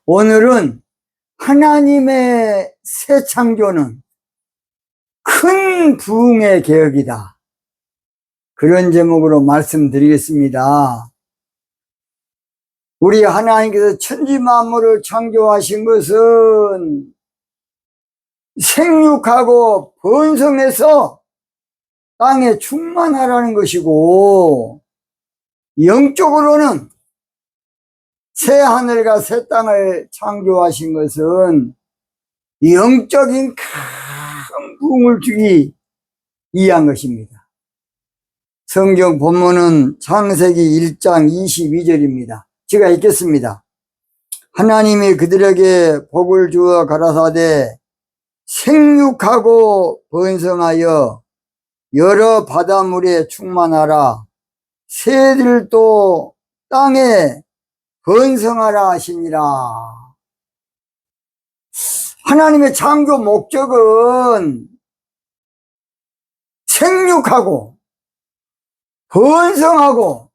오늘은 하나님의 새 창조는 큰 부흥의 개혁이다. 그런 제목으로 말씀드리겠습니다. 우리 하나님께서 천지 만물을 창조하신 것은 생육하고 번성해서 땅에 충만하라는 것이고, 영적으로는 새 하늘과 새 땅을 창조하신 것은 영적인 큰 부흥을 주기 위한 것입니다. 성경 본문은 창세기 1장 22절입니다. 제가 읽겠습니다. 하나님이 그들에게 복을 주어 가라사대 생육하고 번성하여 여러 바닷물에 충만하라. 새들도 땅에 번성하라 하시니라. 하나님의 창조 목적은 생육하고 번성하고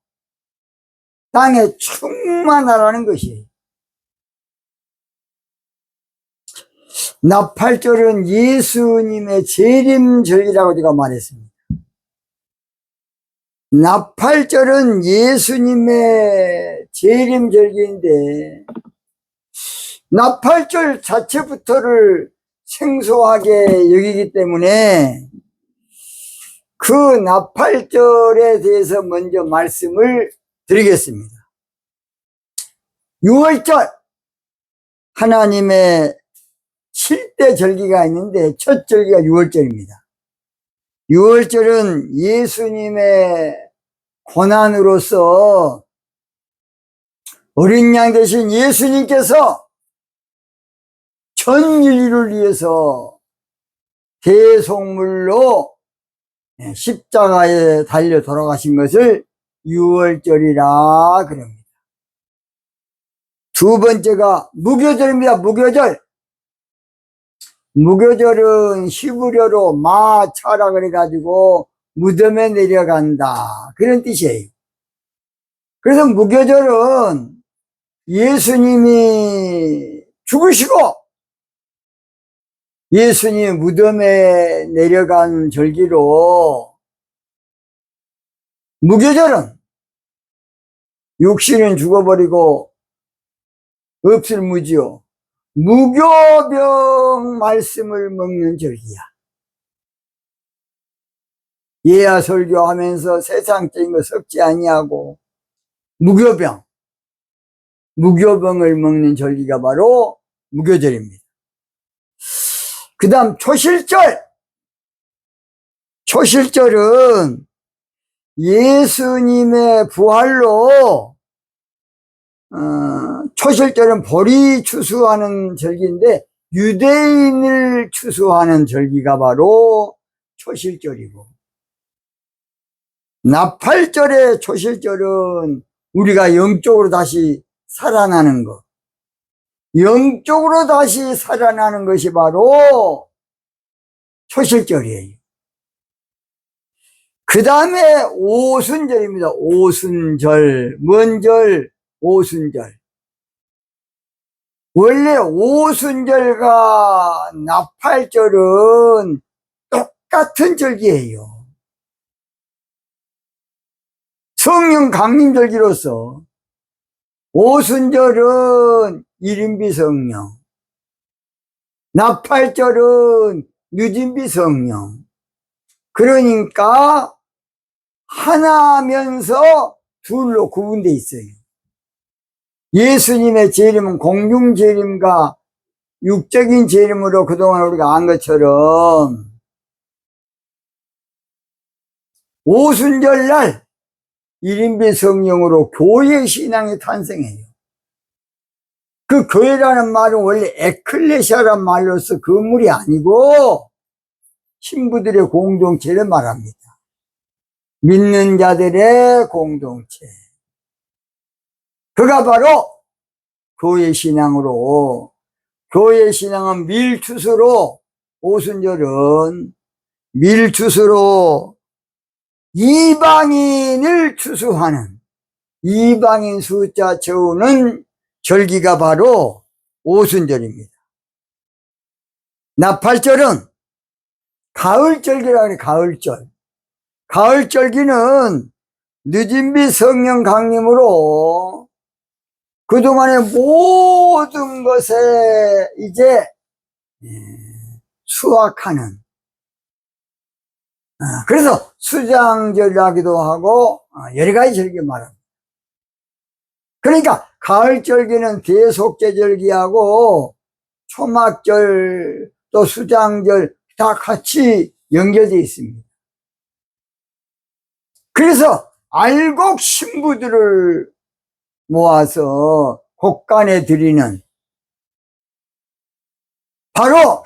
땅에 충만하라는 것이에요. 나팔절은 예수님의 재림절이라고 제가 말했습니다. 나팔절은 예수님의 재림절기인데, 나팔절 자체부터를 생소하게 여기기 때문에 그 나팔절에 대해서 먼저 말씀을 드리겠습니다. 6월절, 하나님의 7대 절기가 있는데 첫 절기가 6월절입니다. 6월절은 예수님의 고난으로서 어린 양 되신 예수님께서 전 인류를 위해서 대속물로 십자가에 달려 돌아가신 것을 6월절이라 그럽니다. 두 번째가 무교절입니다. 무교절. 무교절은 히브리어로 마차라 그래가지고 무덤에 내려간다, 그런 뜻이에요. 그래서 무교절은 예수님이 죽으시고 예수님이 무덤에 내려간 절기로, 무교절은 육신은 죽어버리고 없을 무지요, 무교병 말씀을 먹는 절기야. 예야 설교하면서 세상적인 거 섞지 아니하고 무교병을 먹는 절기가 바로 무교절입니다. 그 다음 초실절. 초실절은 예수님의 부활로, 초실절은 볼이 추수하는 절기인데 유대인을 추수하는 절기가 바로 초실절이고, 나팔절의 초실절은 우리가 영적으로 다시 살아나는 것, 영적으로 다시 살아나는 것이 바로 초실절이에요. 그 다음에 오순절입니다. 오순절. 뭔 절? 오순절. 원래 오순절과 나팔절은 똑같은 절기예요. 성령 강림절기로서 오순절은 일인비 성령, 나팔절은 유진비 성령. 그러니까 하나면서 둘로 구분되어 있어요. 예수님의 재림은 공중 재림과 육적인 재림으로 그동안 우리가 안 것처럼, 오순절날 일인비 성령으로 교회 신앙이 탄생해요. 그 교회라는 말은 원래 에클레시아란 말로서 건물이 아니고 신부들의 공동체를 말합니다. 믿는 자들의 공동체. 그가 바로 교회 신앙으로, 교회 신앙은 밀투수로, 오순절은 밀투수로 이방인을 추수하는, 이방인 숫자 채우는 절기가 바로 오순절입니다. 나팔절은 가을절기라 그래, 가을절. 가을절기는 늦은 비 성령 강림으로 그동안의 모든 것에 이제 수확하는, 그래서 수장절이라기도 하고 여러 가지 절기 말합니다. 그러니까 가을절기는 대속제절기하고 초막절 또 수장절 다 같이 연결되어 있습니다. 그래서 알곡 신부들을 모아서 곡간에 드리는 바로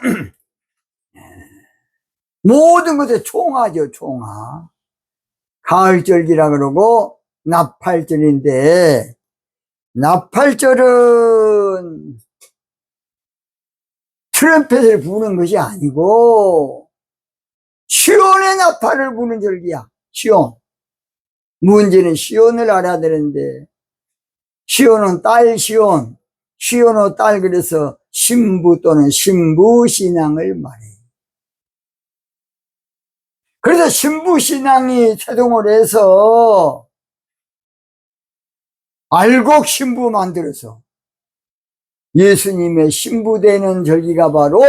모든 것의 총화죠, 총화. 가을절기라 그러고 나팔절인데, 나팔절은 트럼펫을 부는 것이 아니고 시온의 나팔을 부는 절기야. 시온. 문제는 시온을 알아야 되는데, 시온은 딸 시온, 시온의 딸, 그래서 신부 또는 신부신앙을 말해요. 그래서 신부신앙이 태동을 해서 알곡 신부 만들어서 예수님의 신부 되는 절기가 바로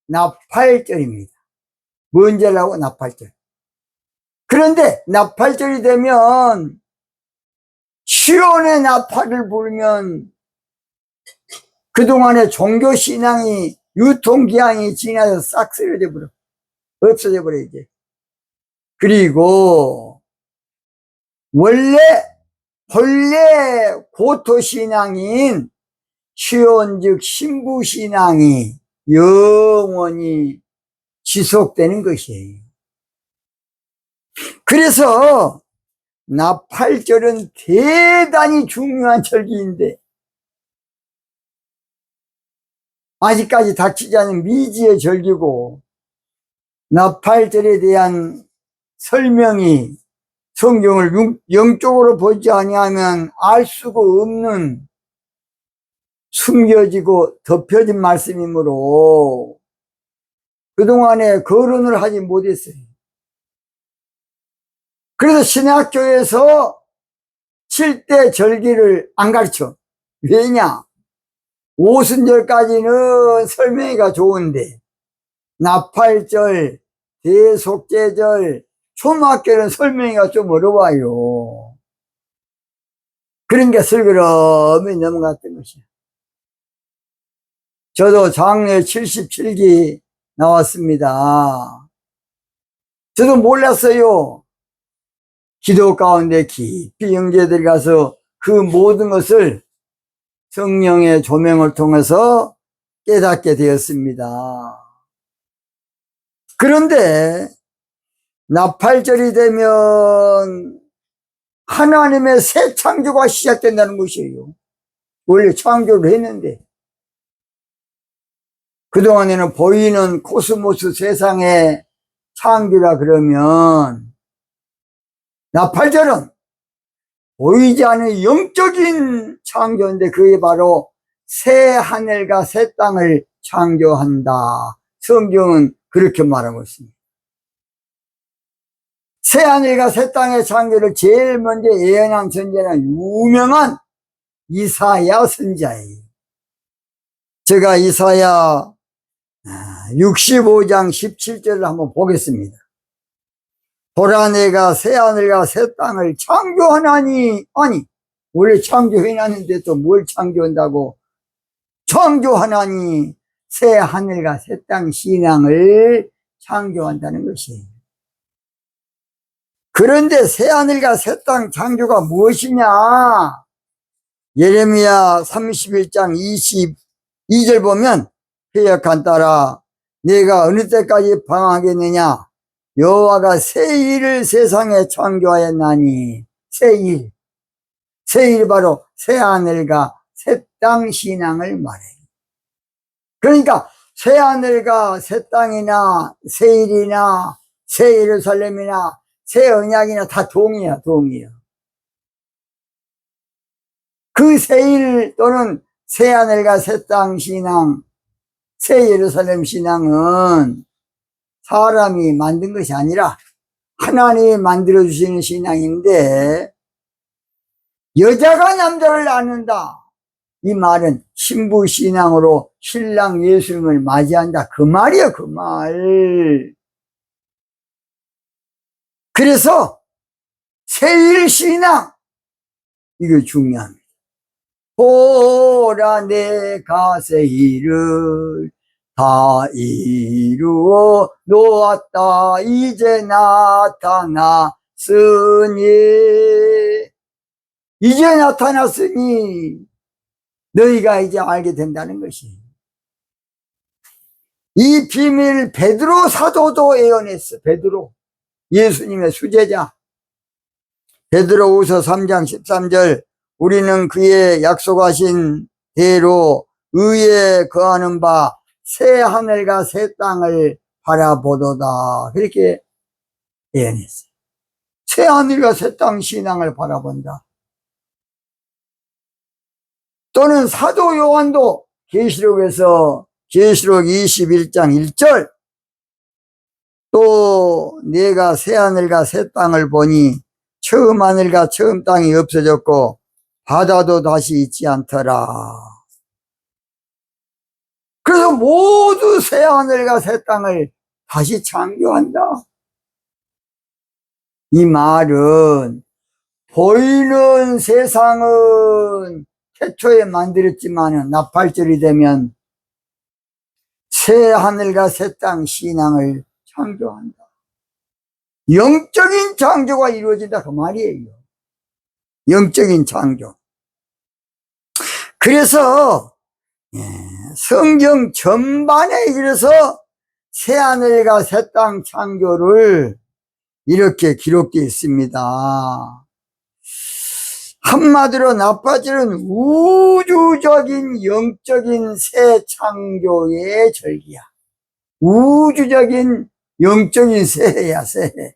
나팔절입니다. 뭔절하고 나팔절. 그런데 나팔절이 되면 시온의 나팔을 불면 그동안의 종교신앙이 유통기한이 지나서 싹 쓰러져 버려. 없어져 버려, 이제. 그리고 본래 고토신앙인 시온 즉 신부신앙이 영원히 지속되는 것이에요. 그래서 나팔절은 대단히 중요한 절기인데 아직까지 닥치지 않은 미지의 절기고, 나팔절에 대한 설명이 성경을 영적으로 보지 아니하면 알 수가 없는 숨겨지고 덮여진 말씀이므로 그동안에 거론을 하지 못했어요. 그래서 신학교에서 7대 절기를 안 가르쳐. 왜냐? 오순절까지는 설명회가 좋은데 나팔절, 대속제절, 초막절은 설명회가 좀 어려워요. 그런 게 슬그러미 넘어갔던 것이야. 저도 장례 77기 나왔습니다. 저도 몰랐어요. 기도 가운데 깊이 영지에 들어가서 그 모든 것을 성령의 조명을 통해서 깨닫게 되었습니다. 그런데 나팔절이 되면 하나님의 새 창조가 시작된다는 것이에요. 원래 창조를 했는데 그동안에는 보이는 코스모스 세상의 창조라 그러면 나팔절은 보이지 않는 영적인 창조인데 그게 바로 새 하늘과 새 땅을 창조한다. 성경은 그렇게 말하고 있습니다. 새 하늘과 새 땅의 창조를 제일 먼저 예언한 선지자는 유명한 이사야 선지자예요. 제가 이사야 65장 17절을 한번 보겠습니다. 보라, 내가 새 하늘과 새 땅을 창조하나니. 아니, 원래 창조해놨는데 또 뭘 창조한다고. 창조하나니 새 하늘과 새 땅 신앙을 창조한다는 것이에요. 그런데 새 하늘과 새 땅 창조가 무엇이냐? 예레미야 31장 22절 보면 회역한 따라 내가 어느 때까지 방황하겠느냐? 여호와가 새 일을 세상에 창조하였나니. 새 일 바로 새 하늘과 새 땅 신앙을 말해요. 그러니까 새 하늘과 새 땅이나 새 일이나 새 예루살렘이나 새 언약이나 다 동이야. 그 새 일 또는 새하늘과 새 땅 신앙, 새 예루살렘 신앙은 사람이 만든 것이 아니라 하나님이 만들어주시는 신앙인데, 여자가 남자를 낳는다. 이 말은 신부 신앙으로 신랑 예수님을 맞이한다. 그 말이에요, 그 말. 그래서 세일 신앙, 이거 중요합니다. 보라 내가 세일을 다 이루어 놓았다. 이제 나타났으니, 이제 나타났으니 너희가 이제 알게 된다는 것이. 이 비밀 베드로 사도도 예언했어. 베드로, 예수님의 수제자. 베드로후서 3장 13절, 우리는 그의 약속하신 대로 의에 거하는 바 새 하늘과 새 땅을 바라보도다. 그렇게 예언했어요. 새 하늘과 새 땅 신앙을 바라본다. 또는 사도 요한도 계시록에서 계시록 21장 1절, 또 내가 새 하늘과 새 땅을 보니 처음 하늘과 처음 땅이 없어졌고 바다도 다시 있지 않더라. 그래서 모두 새 하늘과 새 땅을 다시 창조한다. 이 말은 보이는 세상은 태초에 만들었지만 나팔절이 되면 새 하늘과 새 땅 신앙을 창조한다. 영적인 창조가 이루어진다, 그 말이에요. 영적인 창조. 그래서 성경 전반에 이르러서 새 하늘과 새 땅 창조를 이렇게 기록되어 있습니다. 한마디로 나팔절은 우주적인 영적인 새 창조의 절기야. 우주적인 영적인 새해야, 새해.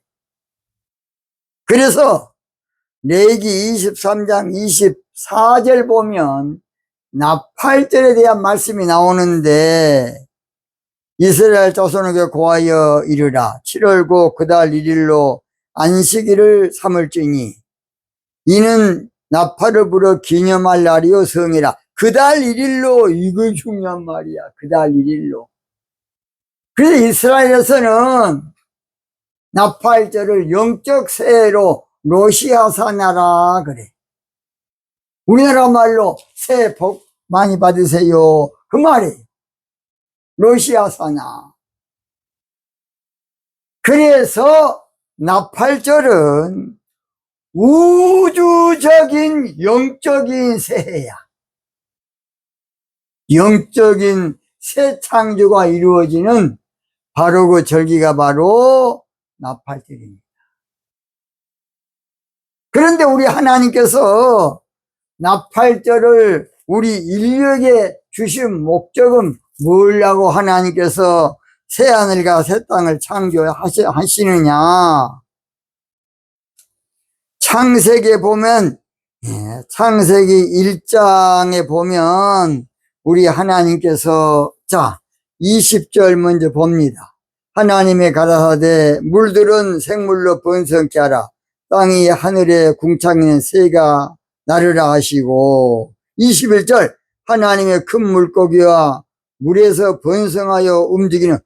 그래서 레위기 23장 24절 보면 나팔절에 대한 말씀이 나오는데, 이스라엘 자손에게 고하여 이르라. 7월 9 그달 1일로 안식일을 삼을지니 이는 나팔을 불어 기념할 날이요 성이라. 그달 1일로, 이거 중요한 말이야. 그달 1일로. 그래서 이스라엘에서는 나팔절을 영적 새해로 로시아사나라 그래. 우리나라 말로 새해 복 많이 받으세요, 그 말이에요. 로시아사나. 그래서 나팔절은 우주적인 영적인 새해야. 영적인 새 창조가 이루어지는 바로 그 절기가 바로 나팔절입니다. 그런데 우리 하나님께서 나팔절을 우리 인류에게 주신 목적은 뭐라고 하나님께서 새하늘과 새 땅을 창조하시느냐. 창세기에 보면, 창세기 1장에 보면 우리 하나님께서, 자 20절 먼저 봅니다. 하나님의 가라사대 물들은 생물로 번성케 하라. 땅이 하늘에 궁창있는 새가 나르라 하시고, 21절 하나님의 큰 물고기와 물에서 번성하여 움직이는,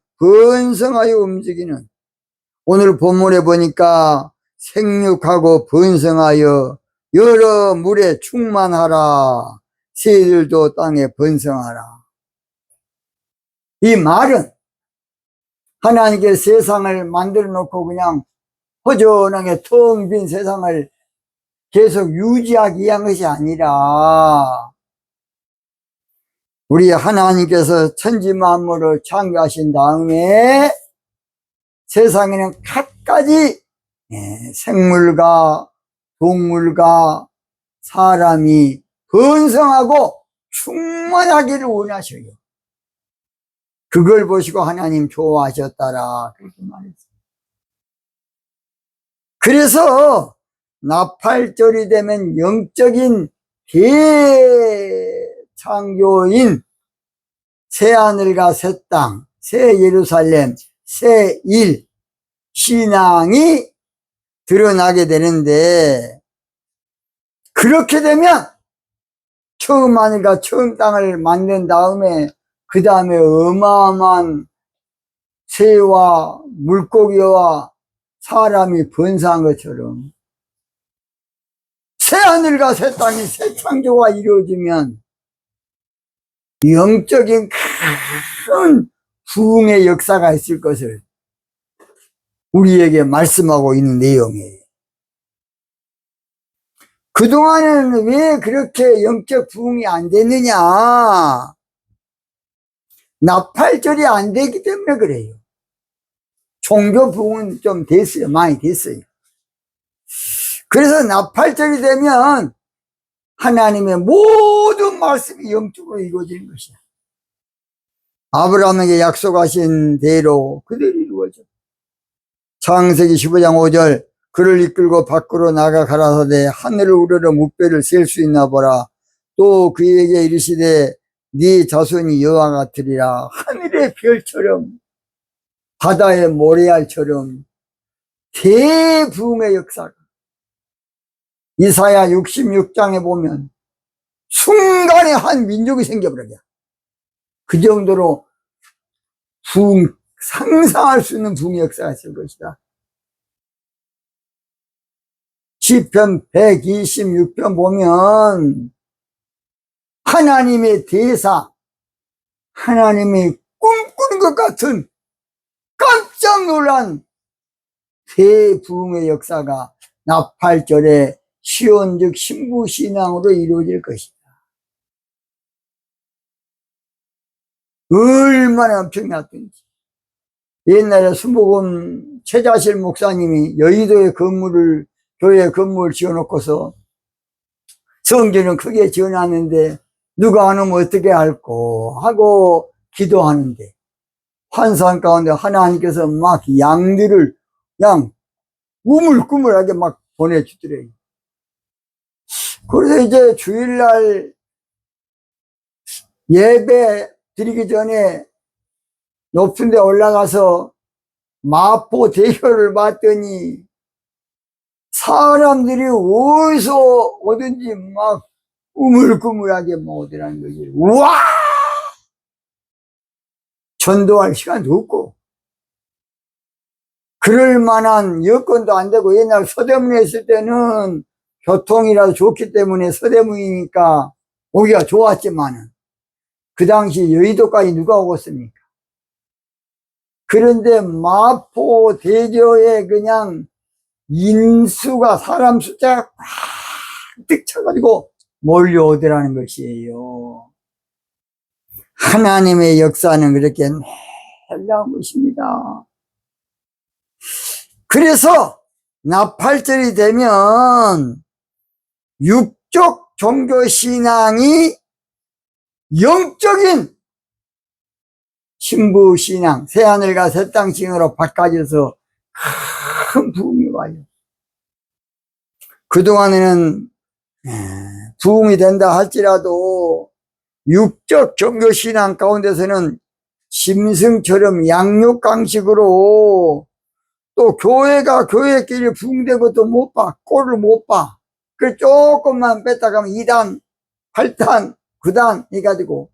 오늘 본문에 보니까 생육하고 번성하여 여러 물에 충만하라. 새들도 땅에 번성하라. 이 말은 하나님께 세상을 만들어 놓고 그냥 허전하게 텅 빈 세상을 계속 유지하기 위한 것이 아니라, 우리 하나님께서 천지 만물을 창조하신 다음에 세상에는 갖가지 생물과 동물과 사람이 번성하고 충만하기를 원하셔요. 그걸 보시고 하나님 좋아하셨다라, 그렇게 말했어요. 그래서 나팔절이 되면 영적인 창조인 새하늘과 새 땅, 새 예루살렘, 새 일, 신앙이 드러나게 되는데, 그렇게 되면 처음 하늘과 처음 땅을 만든 다음에 그 다음에 어마어마한 새와 물고기와 사람이 번성한 것처럼 새하늘과 새 땅이 새 창조가 이루어지면 영적인 큰 부흥의 역사가 있을 것을 우리에게 말씀하고 있는 내용이에요. 그동안은 왜 그렇게 영적 부흥이 안 됐느냐? 나팔절이 안 되기 때문에 그래요. 종교 부흥은 좀 됐어요. 많이 됐어요. 그래서 나팔절이 되면 하나님의 모든 말씀이 영적으로 이루어지는 것이야. 아브라함에게 약속하신 대로 그대로 이루어져. 창세기 15장 5절 그를 이끌고 밖으로 나가 가라사대 하늘을 우러러 무뼈를 셀 수 있나 보라. 또 그에게 이르시되 네 자손이 여호와 같으리라. 하늘의 별처럼 바다의 모래알처럼 대부흥의 역사가 이사야 66장에 보면 순간에 한 민족이 생겨버려요. 그 정도로 부흥, 상상할 수 있는 부흥의 역사가 있을 것이다. 시편 126편 보면 하나님의 대사, 하나님이 꿈꾸는 것 같은 깜짝 놀란 대부흥의 역사가 나팔절에 시온즉 신부신앙으로 이루어질 것이다. 얼마나 엄청났던지. 옛날에 순복음 최자실 목사님이 여의도에 교회 건물을 지어놓고서 성전은 크게 지어놨는데 누가 안 오면 어떻게 할꼬 하고 기도하는데 환상 가운데 하나님께서 막 양들을 그냥 우물쭈물하게 막 보내주더래요. 그래서 이제 주일날 예배 드리기 전에 높은 데 올라가서 마포 대교를 봤더니 사람들이 어디서 오든지 막 우물쭈물하게 오더라는 거지. 우와! 전도할 시간도 없고 그럴 만한 여건도 안 되고 옛날 서대문에 있을 때는 교통이라도 좋기 때문에 서대문이니까 오기가 좋았지만은 그 당시 여의도까지 누가 오겠습니까? 그런데 마포 대교에 그냥 인수가 사람 숫자가 꽉 차가지고 몰려오더라는 것이에요. 하나님의 역사는 그렇게 놀라운 것입니다. 그래서 나팔절이 되면 육적 종교신앙이 영적인 신부신앙, 새하늘과 새 땅신으로 바꿔져서 큰 부흥이 와요. 그동안에는 부흥이 된다 할지라도 육적 종교신앙 가운데서는 짐승처럼 양육강식으로 또 교회가 교회끼리 부흥된 것도 못 봐. 꼴을 못 봐. 그 조금만 뺐다 가면 2단, 8단, 9단 해가지고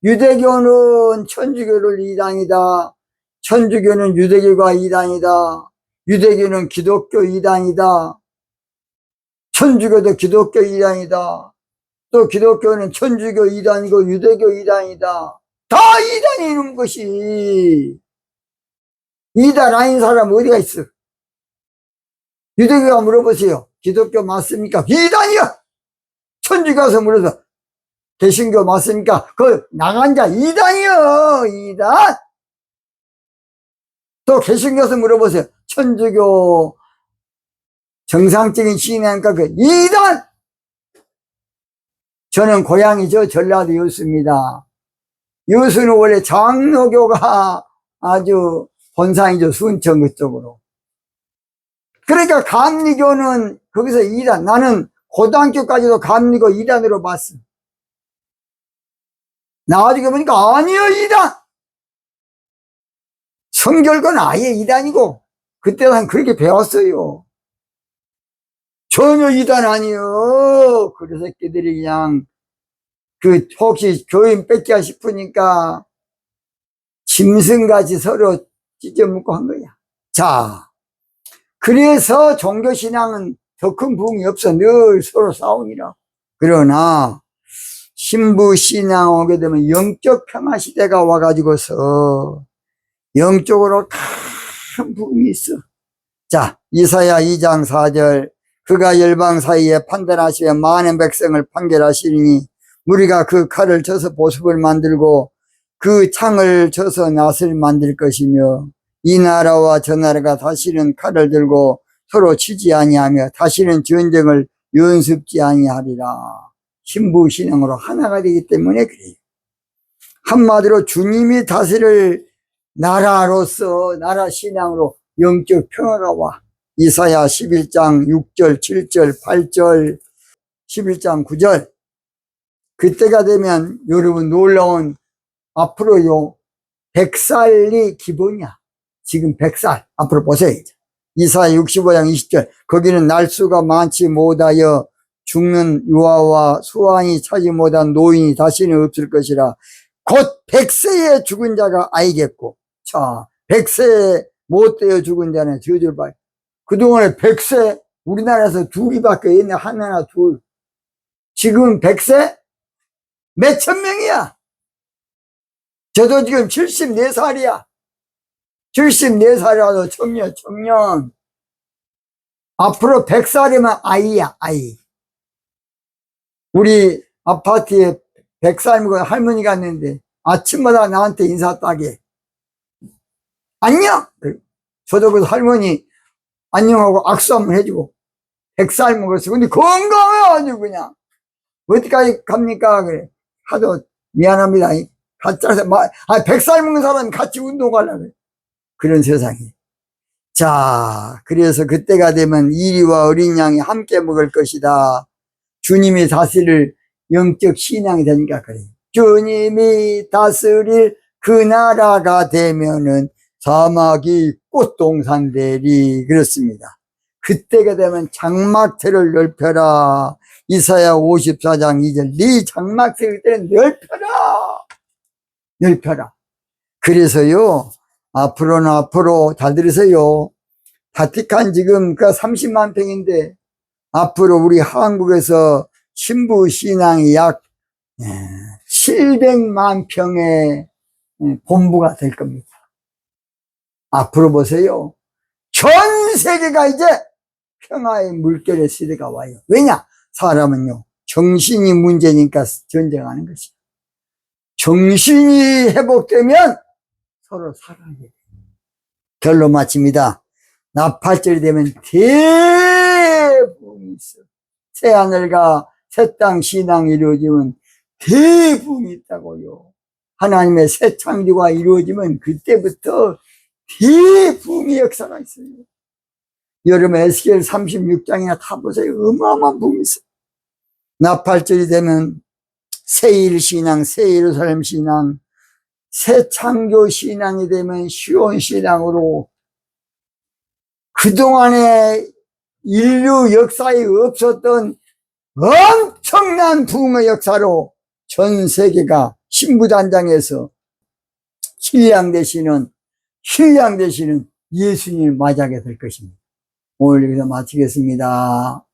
유대교는 천주교를 2단이다. 천주교는 유대교가 2단이다. 유대교는 기독교 2단이다. 천주교도 기독교 2단이다. 또 기독교는 천주교 2단이고 유대교 2단이다. 다 2단이는 것이 2단 아닌 사람 어디가 있어? 유대교가 물어보세요. 기독교 맞습니까? 2단이야! 천주교 가서 물어서 개신교 맞습니까? 그 나간 자 2단이요. 2단. 또 개신교에서 물어보세요. 천주교 정상적인 신앙과 그 2단. 저는 고향이 전라도 여수입니다. 여수는 원래 장로교가 아주 본산이죠. 순천 그쪽으로. 그러니까 감리교는 거기서 2단. 나는 고등학교까지도 감리교 2단으로 봤어. 나중에 보니까 아니요, 이단. 성결건 아예 이단이고, 그때 난 그렇게 배웠어요. 전혀 이단 아니요. 그래서 새끼들이 그냥, 혹시 교인 뺏기야 싶으니까, 짐승같이 서로 찢어먹고 한 거야. 자, 그래서 종교신앙은 더 큰 부흥이 없어. 늘 서로 싸우니라. 그러나, 신부신앙 오게 되면 영적 평화 시대가 와가지고서, 영적으로 큰 부흥이 있어. 자, 이사야 2장 4절. 그가 열방 사이에 판단하시며 많은 백성을 판결하시리니 우리가 그 칼을 쳐서 보습을 만들고 그 창을 쳐서 낫을 만들 것이며 이 나라와 저 나라가 다시는 칼을 들고 서로 치지 아니하며 다시는 전쟁을 연습지 아니하리라. 신부신앙으로 하나가 되기 때문에 그래요. 한마디로 주님이 다스릴 나라로서 나라 신앙으로 영적 평화가 와. 이사야 11장 6절 7절 8절 11장 9절. 그때가 되면 여러분 놀라운, 앞으로요 100살이 기본이야. 지금 100살 앞으로 보세요. 이사야 65장 20절. 거기는 날수가 많지 못하여 죽는 유아와 수완이 차지 못한 노인이 다시는 없을 것이라. 곧 100세에 죽은 자가 아니겠고. 자, 100세에 못 되어 죽은 자는 저절 봐. 그동안에 100세 우리나라에서 둘이밖에 있네. 하나나 둘. 지금 100세 몇천 명이야. 저도 지금 74살이야 74살이라도 청년. 앞으로 100살이면 아이야, 아이. 우리 아파트에 100살 먹은 할머니가 있는데 아침마다 나한테 인사 따게. 안녕! 저도 그 할머니 안녕하고 악수 한번 해주고 100살 먹었어. 근데 건강해 아주 그냥. 어디까지 갑니까? 그래. 하도 미안합니다. 같이 100살 먹는 사람이 같이 운동하려고 그래. 그런 세상이. 자, 그래서 그때가 되면 이리와 어린 양이 함께 먹을 것이다. 주님이 다스릴 영적 신앙이 되니까 그래요. 주님이 다스릴 그 나라가 되면은 사막이 꽃동산 되리. 그렇습니다. 그때가 되면 장막터를 넓혀라. 이사야 54장 2절. 네 장막터를 때는 넓혀라. 그래서요, 앞으로 잘 들으세요. 바티칸 지금 그 30만 평인데 앞으로 우리 한국에서 신부 신앙이 약 700만 평의 본부가 될 겁니다. 앞으로 보세요. 전 세계가 이제 평화의 물결의 시대가 와요. 왜냐? 사람은요, 정신이 문제니까 전쟁하는 것이죠. 정신이 회복되면 서로 사랑해야 돼요. 결론 마칩니다. 나팔절이 되면 대부흥이 있어. 새하늘과 새 땅 신앙이 이루어지면 대부흥이 있다고요. 하나님의 새 창조가 이루어지면 그때부터 대부흥의 역사가 있어요. 여러분 에스겔 36장이나 다 보세요. 어마어마한 부흥이 있어요. 나팔절이 되면 새 신앙, 새 예루살렘 신앙, 새 창조 신앙이 되면 시온 신앙으로 그동안에 인류 역사에 없었던 엄청난 부흥의 역사로 전 세계가 신부단장에서 신랑 되시는 예수님을 맞이하게 될 것입니다. 오늘 여기서 마치겠습니다.